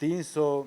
300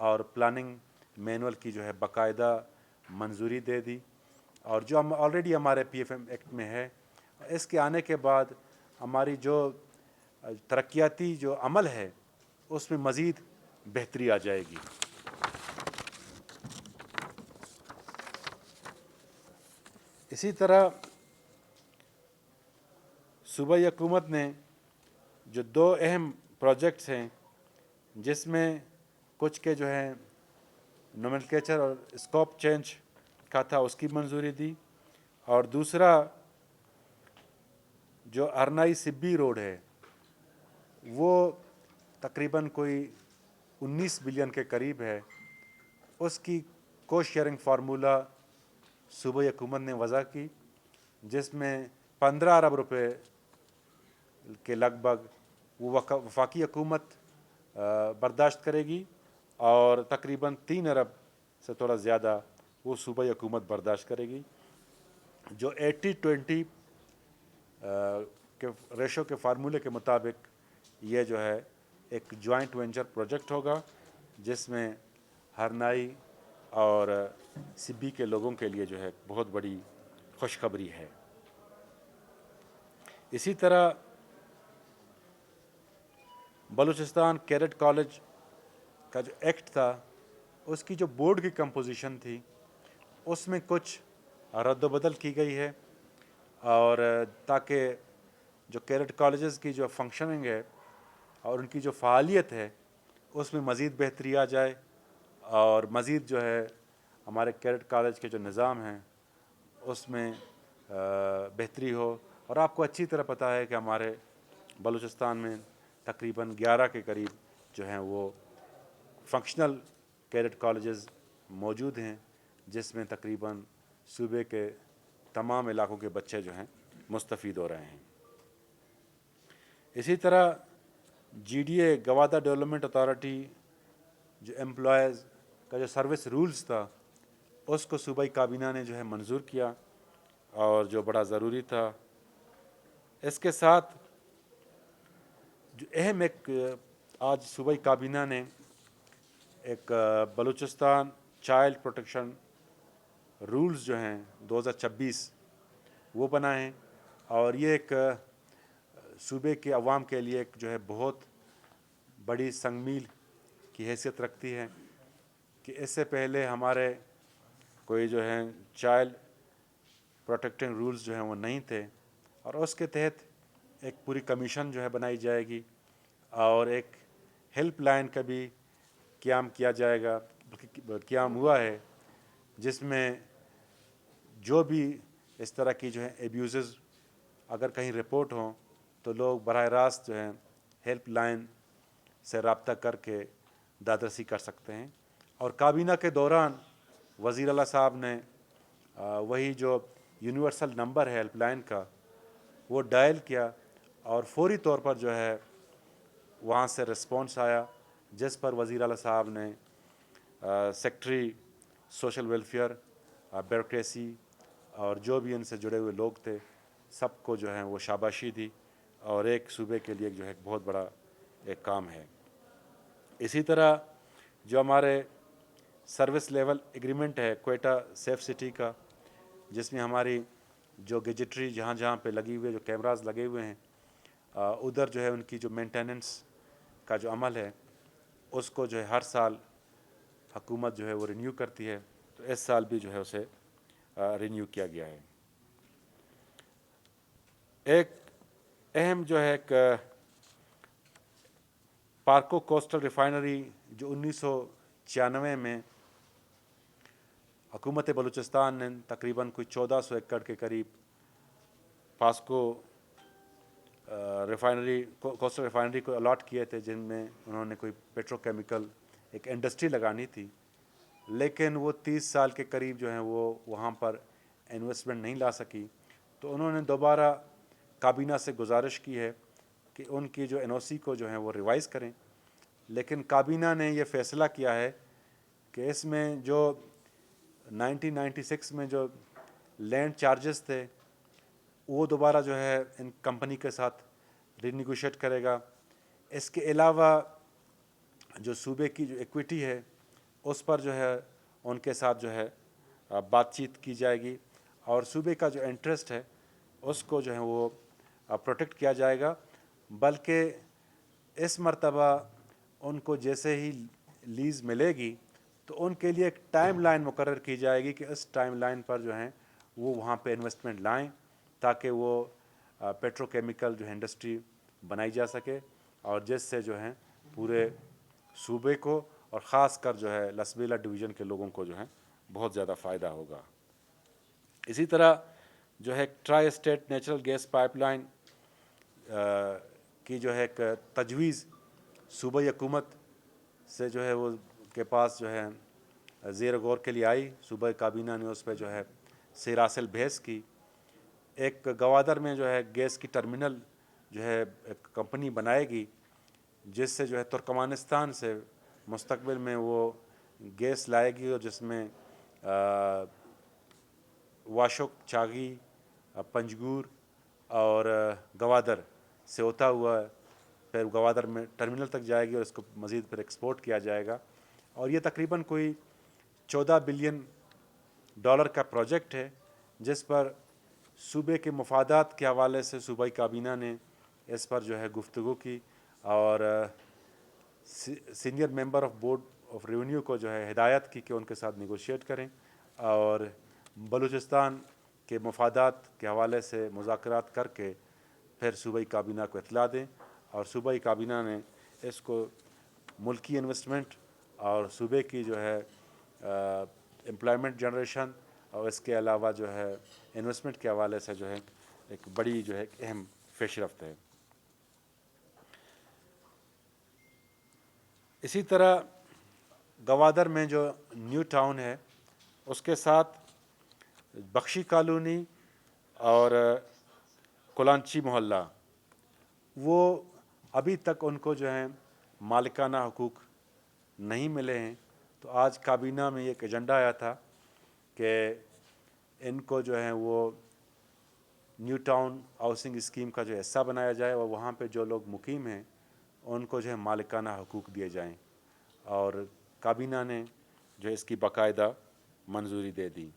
اور planning manual کی جو ہے باقاعدہ منظوری دے دی، اور جو ہم آلریڈی ہمارے پی ایف ایم ایکٹ میں ہے، اس کے آنے کے بعد ہماری جو ترقیاتی جو عمل ہے اس میں مزید بہتری آ جائے گی۔ اسی طرح صوبائی حکومت نے جو 2 اہم پروجیکٹس ہیں، جس میں کچھ کے جو ہیں نومنکلیچر اور اسکوپ چینج کا تھا، اس کی منظوری دی، اور دوسرا جو ارنائی سبی روڈ ہے وہ تقریباً کوئی 19 بلین کے قریب ہے، اس کی کوسٹ شیئرنگ فارمولہ صوبائی حکومت نے وضع کی، جس میں 15 ارب روپے کے لگ بھگ وہ وفاقی حکومت برداشت کرے گی، اور تقریباً 3 ارب سے تھوڑا زیادہ وہ صوبائی حکومت برداشت کرے گی۔ جو 80-20 کے ریشو کے فارمولے کے مطابق یہ جو ہے ایک جوائنٹ وینچر پروجیکٹ ہوگا، جس میں ہرنائی اور سبی کے لوگوں کے لیے جو ہے بہت بڑی خوشخبری ہے۔ اسی طرح بلوچستان کیڈٹ کالج کا جو ایکٹ تھا، اس کی جو بورڈ کی کمپوزیشن تھی اس میں کچھ رد و بدل کی گئی ہے، اور تاکہ جو کیڈٹ کالجز کی جو فنکشننگ ہے اور ان کی جو فعالیت ہے اس میں مزید بہتری آ جائے، اور مزید جو ہے ہمارے کیڈٹ کالج کے جو نظام ہیں اس میں بہتری ہو۔ اور آپ کو اچھی طرح پتہ ہے کہ ہمارے بلوچستان میں تقریباً 11 کے قریب جو ہیں وہ فنکشنل کیڈٹ کالجز موجود ہیں، جس میں تقریباً صوبے کے تمام علاقوں کے بچے جو ہیں مستفید ہو رہے ہیں۔ اسی طرح G D A Gwadar development authority جو امپلائیز کا جو سروس رولز تھا اس کو صوبائی کابینہ نے جو ہے منظور کیا، اور جو بڑا ضروری تھا۔ اس کے ساتھ جو اہم ایک آج صوبائی کابینہ نے ایک بلوچستان چائلڈ پروٹیکشن رولز جو ہیں 2026 وہ بنائے ہیں، اور یہ ایک صوبے کے عوام کے لیے ایک جو ہے بہت بڑی سنگ میل کی حیثیت رکھتی ہے، کہ اس سے پہلے ہمارے کوئی جو ہیں چائلڈ پروٹیکٹنگ رولز جو ہیں وہ نہیں تھے، اور اس کے تحت ایک پوری کمیشن جو ہے بنائی جائے گی، اور ایک ہیلپ لائن کا بھی قیام کیا جائے گا، قیام ہوا ہے، جس میں جو بھی اس طرح کی جو ہے ایبیوزز اگر کہیں رپورٹ ہوں تو لوگ براہ راست جو ہے ہیلپ لائن سے رابطہ کر کے دادرسی کر سکتے ہیں۔ اور کابینہ کے دوران وزیر اعلیٰ صاحب نے وہی جو یونیورسل نمبر ہے ہیلپ لائن کا وہ ڈائل کیا، اور فوری طور پر جو ہے وہاں سے رسپانس آیا، جس پر وزیر اعلیٰ صاحب نے سیکٹری سوشل ویلفیئر، بیوروکریسی اور جو بھی ان سے جڑے ہوئے لوگ تھے سب کو جو ہے وہ شاباشی دی، اور ایک صوبے کے لیے جو ہے بہت بڑا ایک کام ہے۔ اسی طرح جو ہمارے سروس لیول ایگریمنٹ ہے کوئٹہ سیف سٹی کا، جس میں ہماری جو گیجٹری جہاں جہاں پہ لگی ہوئے جو کیمراز لگے ہوئے ہیں ادھر جو ہے ان کی جو مینٹیننس کا جو عمل ہے اس کو جو ہے ہر سال حکومت جو ہے وہ رینیو کرتی ہے، تو اس سال بھی جو ہے اسے رینیو کیا گیا ہے۔ ایک اہم جو ہے ایک پارکو کوسٹل ریفائنری جو 1996 میں حکومت بلوچستان نے تقریباً کوئی 1400 ایکڑ کے قریب پاسکو ریفائنری کوسٹل ریفائنری کو الاٹ کیے تھے، جن میں انہوں نے کوئی پیٹرو کیمیکل ایک انڈسٹری لگانی تھی، لیکن وہ 30 سال کے قریب جو ہیں وہ وہاں پر انویسٹمنٹ نہیں لا سکی، تو انہوں نے دوبارہ کابینہ سے گزارش کی ہے کہ ان کی جو این او سی کو جو ہے وہ ریوائز کریں، لیکن کابینہ نے یہ فیصلہ کیا ہے کہ اس میں جو 1996 میں جو لینڈ چارجز تھے وہ دوبارہ جو ہے ان کمپنی کے ساتھ رینیگوشیٹ کرے گا۔ اس کے علاوہ جو صوبے کی جو ایکویٹی ہے اس پر جو ہے ان کے ساتھ جو ہے بات چیت کی جائے گی، اور صوبے کا جو انٹرسٹ ہے اس کو جو ہے وہ پروٹیکٹ کیا جائے گا۔ بلکہ اس مرتبہ ان کو جیسے ہی لیز ملے گی تو ان کے لیے ایک ٹائم لائن مقرر کی جائے گی کہ اس ٹائم لائن پر جو ہیں وہ وہاں پہ انویسٹمنٹ لائیں، تاکہ وہ پیٹرو کیمیکل جو ہے انڈسٹری بنائی جا سکے، اور جس سے جو ہے پورے صوبے کو اور خاص کر جو ہے لسبیلا ڈویژن کے لوگوں کو جو ہے بہت زیادہ فائدہ ہوگا۔ اسی طرح جو ہے tri state natural gas pipeline کی جو ہے ایک تجویز صوبائی حکومت سے جو ہے وہ کے پاس جو ہے زیر غور کے لیے آئی۔ صوبائی کابینہ نے اس پہ جو ہے سیراسل بحث کی۔ ایک گوادر میں جو ہے گیس کی ٹرمینل جو ہے ایک کمپنی بنائے گی، جس سے جو ہے ترکمانستان سے مستقبل میں وہ گیس لائے گی، اور جس میں واشوک، چاگی، پنجگور اور گوادر سے ہوتا ہوا پھر گوادر میں ٹرمینل تک جائے گی، اور اس کو مزید پھر ایکسپورٹ کیا جائے گا۔ اور یہ تقریباً کوئی 14 بلین ڈالر کا پروجیکٹ ہے، جس پر صوبے کے مفادات کے حوالے سے صوبائی کابینہ نے اس پر جو ہے گفتگو کی، اور senior member of board of revenue کو جو ہے ہدایت کی کہ ان کے ساتھ نیگوشیٹ کریں اور بلوچستان کے مفادات کے حوالے سے مذاکرات کر کے پھر صوبائی کابینہ کو اطلاع دیں، اور صوبائی کابینہ نے اس کو ملکی انویسٹمنٹ اور صوبے کی جو ہے امپلائمنٹ جنریشن اور اس کے علاوہ جو ہے انویسٹمنٹ کے حوالے سے جو ہے ایک بڑی جو ہے اہم پیش رفت ہے۔ اسی طرح گوادر میں جو نیو ٹاؤن ہے اس کے ساتھ بخشی کالونی اور کلانچی محلہ، وہ ابھی تک ان کو جو ہے مالکانہ حقوق نہیں ملے ہیں۔ تو آج کابینہ میں ایک ایجنڈا آیا تھا کہ ان کو جو ہے وہ نیو ٹاؤن ہاؤسنگ اسکیم کا جو حصہ بنایا جائے، اور وہاں پہ جو لوگ مقیم ہیں ان کو جو ہے مالکانہ حقوق دیے جائیں، اور کابینہ نے جو ہے اس کی باقاعدہ منظوری دے دی۔